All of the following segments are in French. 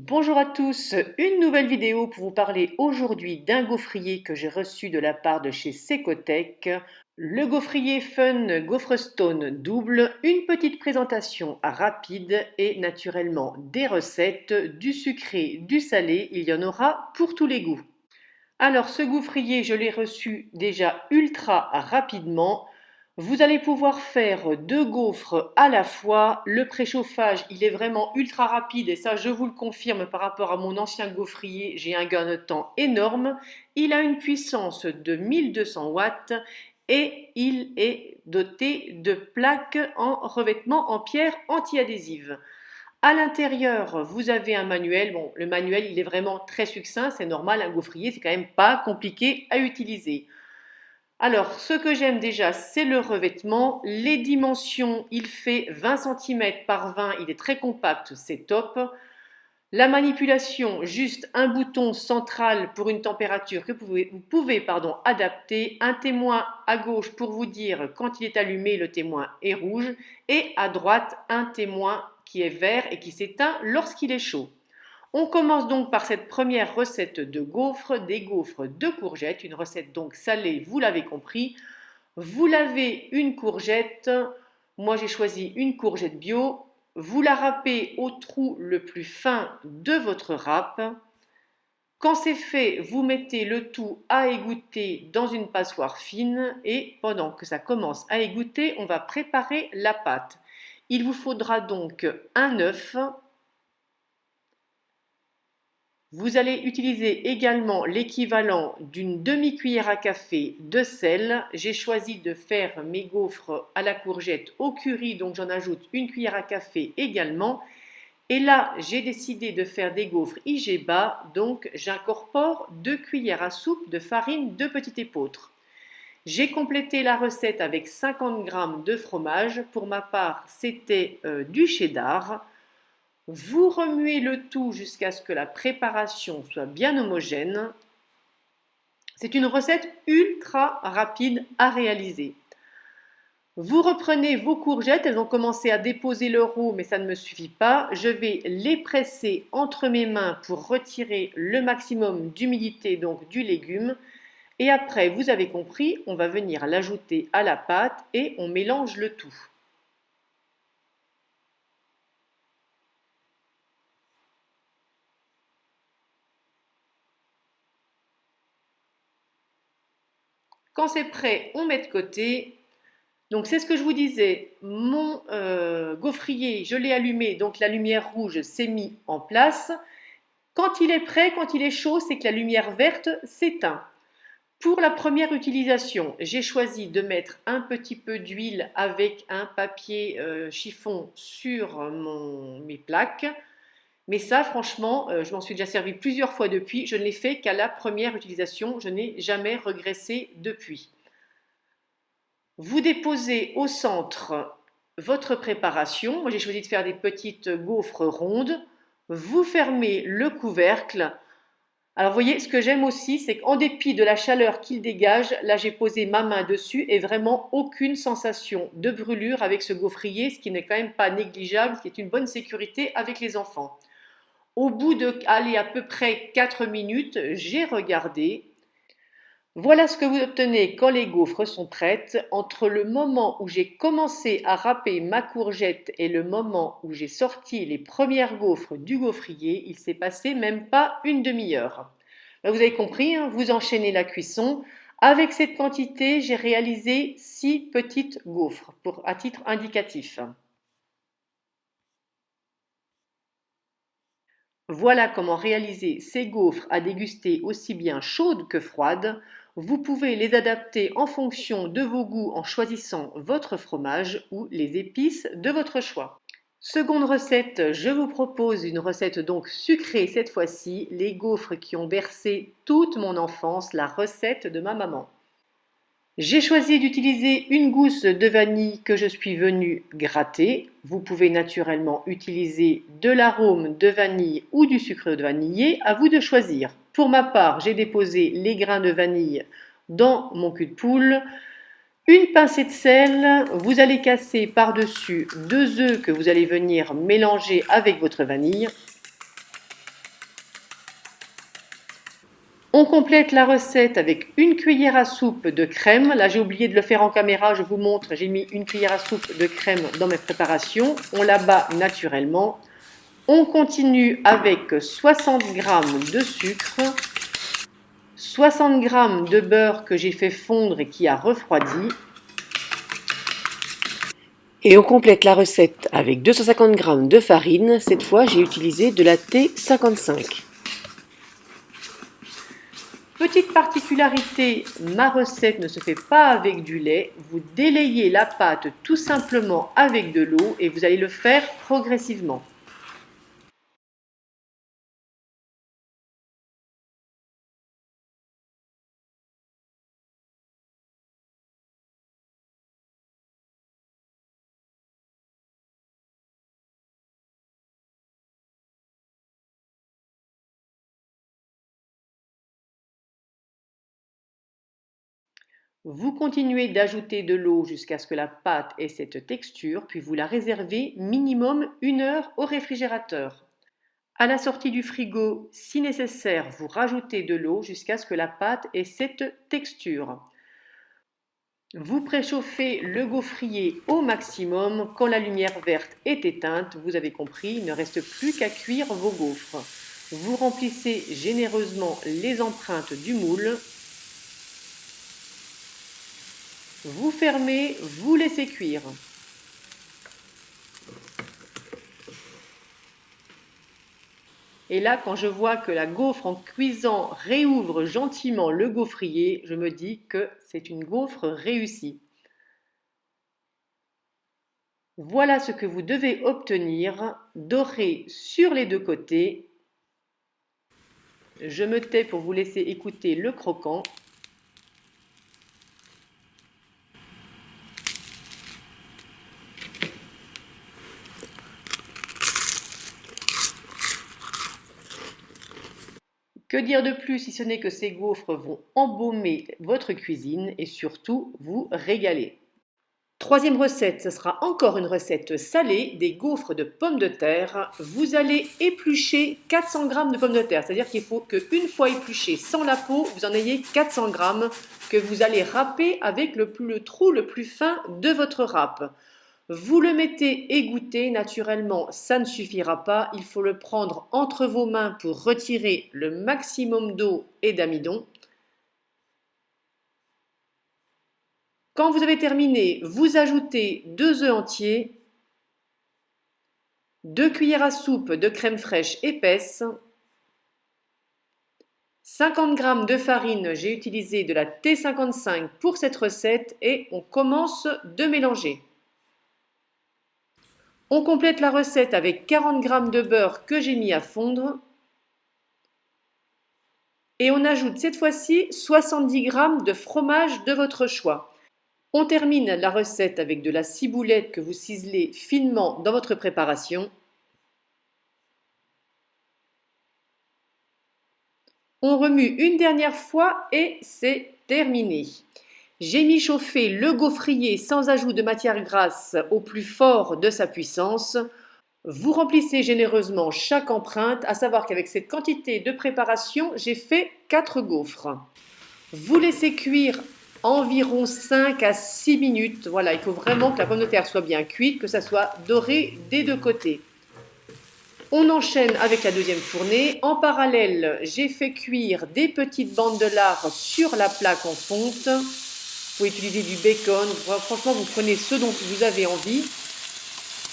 Bonjour à tous, une nouvelle vidéo pour vous parler aujourd'hui d'un gaufrier que j'ai reçu de la part de chez Secotech, le gaufrier Fun Gaufrestone double, une petite présentation rapide et naturellement des recettes, du sucré, du salé, il y en aura pour tous les goûts. Alors ce gaufrier, je l'ai reçu déjà ultra rapidement. Vous allez pouvoir faire 2 gaufres à la fois. Le préchauffage, il est vraiment ultra rapide et ça, je vous le confirme par rapport à mon ancien gaufrier, j'ai un gain de temps énorme. Il a une puissance de 1200 watts et il est doté de plaques en revêtement en pierre anti-adhésive. À l'intérieur, vous avez un manuel. Bon, le manuel, il est vraiment très succinct, c'est normal, un gaufrier, c'est quand même pas compliqué à utiliser. Alors, ce que j'aime déjà, c'est le revêtement. Les dimensions, il fait 20 cm par 20, il est très compact, c'est top. La manipulation, juste un bouton central pour une température que vous pouvez adapter. Un témoin à gauche pour vous dire quand il est allumé, le témoin est rouge. Et à droite, un témoin qui est vert et qui s'éteint lorsqu'il est chaud. On commence donc par cette première recette de gaufres, des gaufres de courgettes, une recette donc salée, vous l'avez compris. Vous lavez une courgette, moi j'ai choisi une courgette bio, vous la râpez au trou le plus fin de votre râpe. Quand c'est fait, vous mettez le tout à égoutter dans une passoire fine et pendant que ça commence à égoutter, on va préparer la pâte. Il vous faudra donc un œuf. Vous allez utiliser également l'équivalent d'une demi-cuillère à café de sel. J'ai choisi de faire mes gaufres à la courgette au curry, donc j'en ajoute une cuillère à café également. Et là, j'ai décidé de faire des gaufres IGBA, donc j'incorpore 2 cuillères à soupe de farine de petit épeautre. J'ai complété la recette avec 50 g de fromage. Pour ma part, c'était du cheddar. Vous remuez le tout jusqu'à ce que la préparation soit bien homogène. C'est une recette ultra rapide à réaliser. Vous reprenez vos courgettes, elles ont commencé à déposer leur eau, mais ça ne me suffit pas. Je vais les presser entre mes mains pour retirer le maximum d'humidité, donc du légume. Et après, vous avez compris, on va venir l'ajouter à la pâte et on mélange le tout. Quand c'est prêt, on met de côté. Donc c'est ce que je vous disais, mon gaufrier, je l'ai allumé, donc la lumière rouge s'est mise en place. Quand il est prêt, quand il est chaud, c'est que la lumière verte s'éteint. Pour la première utilisation, j'ai choisi de mettre un petit peu d'huile avec un papier chiffon sur mes plaques. Mais ça, franchement, je m'en suis déjà servi plusieurs fois depuis. Je ne l'ai fait qu'à la première utilisation. Je n'ai jamais regressé depuis. Vous déposez au centre votre préparation. Moi, j'ai choisi de faire des petites gaufres rondes. Vous fermez le couvercle. Alors, vous voyez, ce que j'aime aussi, c'est qu'en dépit de la chaleur qu'il dégage, là, j'ai posé ma main dessus et vraiment aucune sensation de brûlure avec ce gaufrier, ce qui n'est quand même pas négligeable, ce qui est une bonne sécurité avec les enfants. Au bout de, allez, à peu près 4 minutes, j'ai regardé. Voilà ce que vous obtenez quand les gaufres sont prêtes. Entre le moment où j'ai commencé à râper ma courgette et le moment où j'ai sorti les premières gaufres du gaufrier, il s'est passé même pas une demi-heure. Vous avez compris, hein, vous enchaînez la cuisson. Avec cette quantité, j'ai réalisé 6 petites gaufres à titre indicatif. Voilà comment réaliser ces gaufres à déguster aussi bien chaudes que froides. Vous pouvez les adapter en fonction de vos goûts en choisissant votre fromage ou les épices de votre choix. Seconde recette, je vous propose une recette donc sucrée cette fois-ci, les gaufres qui ont bercé toute mon enfance, la recette de ma maman. J'ai choisi d'utiliser une gousse de vanille que je suis venue gratter. Vous pouvez naturellement utiliser de l'arôme de vanille ou du sucre de vanillé, à vous de choisir. Pour ma part, j'ai déposé les grains de vanille dans mon cul de poule. Une pincée de sel, vous allez casser par-dessus 2 œufs que vous allez venir mélanger avec votre vanille. On complète la recette avec une cuillère à soupe de crème. Là, j'ai oublié de le faire en caméra, je vous montre. J'ai mis une cuillère à soupe de crème dans mes préparations. On la bat naturellement. On continue avec 60 g de sucre, 60 g de beurre que j'ai fait fondre et qui a refroidi. Et on complète la recette avec 250 g de farine. Cette fois, j'ai utilisé de la T55. Petite particularité, ma recette ne se fait pas avec du lait. Vous délayez la pâte tout simplement avec de l'eau et vous allez le faire progressivement. Vous continuez d'ajouter de l'eau jusqu'à ce que la pâte ait cette texture, puis vous la réservez minimum 1 heure au réfrigérateur. À la sortie du frigo, si nécessaire, vous rajoutez de l'eau jusqu'à ce que la pâte ait cette texture. Vous préchauffez le gaufrier au maximum. Quand la lumière verte est éteinte, vous avez compris, il ne reste plus qu'à cuire vos gaufres. Vous remplissez généreusement les empreintes du moule. Vous fermez, vous laissez cuire. Et là, quand je vois que la gaufre en cuisant réouvre gentiment le gaufrier, je me dis que c'est une gaufre réussie. Voilà ce que vous devez obtenir, doré sur les deux côtés. Je me tais pour vous laisser écouter le croquant. Que dire de plus si ce n'est que ces gaufres vont embaumer votre cuisine et surtout vous régaler. Troisième recette, ce sera encore une recette salée, des gaufres de pommes de terre. Vous allez éplucher 400 g de pommes de terre, c'est-à-dire qu'il faut qu'une fois épluchées sans la peau, vous en ayez 400 g que vous allez râper avec le trou le plus fin de votre râpe. Vous le mettez égoutter, naturellement, ça ne suffira pas, il faut le prendre entre vos mains pour retirer le maximum d'eau et d'amidon. Quand vous avez terminé, vous ajoutez 2 œufs entiers, 2 cuillères à soupe de crème fraîche épaisse, 50 g de farine, j'ai utilisé de la T55 pour cette recette et on commence de mélanger. On complète la recette avec 40 g de beurre que j'ai mis à fondre. Et on ajoute cette fois-ci 70 g de fromage de votre choix. On termine la recette avec de la ciboulette que vous ciselez finement dans votre préparation. On remue une dernière fois et c'est terminé. J'ai mis chauffer le gaufrier sans ajout de matière grasse au plus fort de sa puissance. Vous remplissez généreusement chaque empreinte, à savoir qu'avec cette quantité de préparation, j'ai fait 4 gaufres. Vous laissez cuire environ 5 à 6 minutes. Voilà, il faut vraiment que la pomme de terre soit bien cuite, que ça soit doré des deux côtés. On enchaîne avec la deuxième fournée. En parallèle, j'ai fait cuire des petites bandes de lard sur la plaque en fonte. Vous pouvez utiliser du bacon. Franchement, vous prenez ce dont vous avez envie.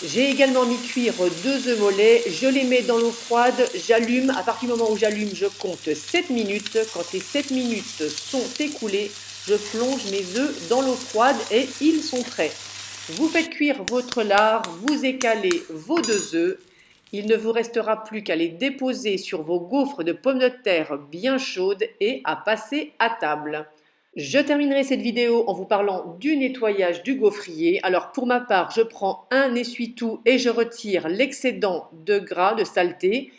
J'ai également mis cuire 2 œufs mollets. Je les mets dans l'eau froide. J'allume. À partir du moment où j'allume, je compte 7 minutes. Quand les 7 minutes sont écoulées, je plonge mes œufs dans l'eau froide et ils sont prêts. Vous faites cuire votre lard. Vous écalez vos 2 œufs. Il ne vous restera plus qu'à les déposer sur vos gaufres de pommes de terre bien chaudes et à passer à table. Je terminerai cette vidéo en vous parlant du nettoyage du gaufrier. Alors pour ma part, je prends un essuie-tout et je retire l'excédent de gras, de saleté.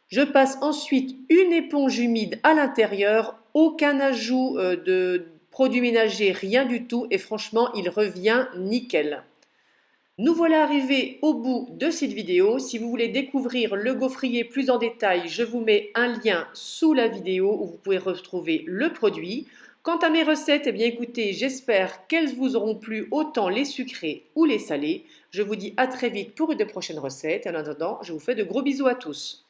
Je passe ensuite une éponge humide à l'intérieur, aucun ajout de produits ménagers, rien du tout et franchement, il revient nickel. Nous voilà arrivés au bout de cette vidéo. Si vous voulez découvrir le gaufrier plus en détail, je vous mets un lien sous la vidéo où vous pouvez retrouver le produit. Quant à mes recettes, eh bien écoutez, j'espère qu'elles vous auront plu, autant les sucrées ou les salées. Je vous dis à très vite pour une prochaine recette. En attendant, je vous fais de gros bisous à tous.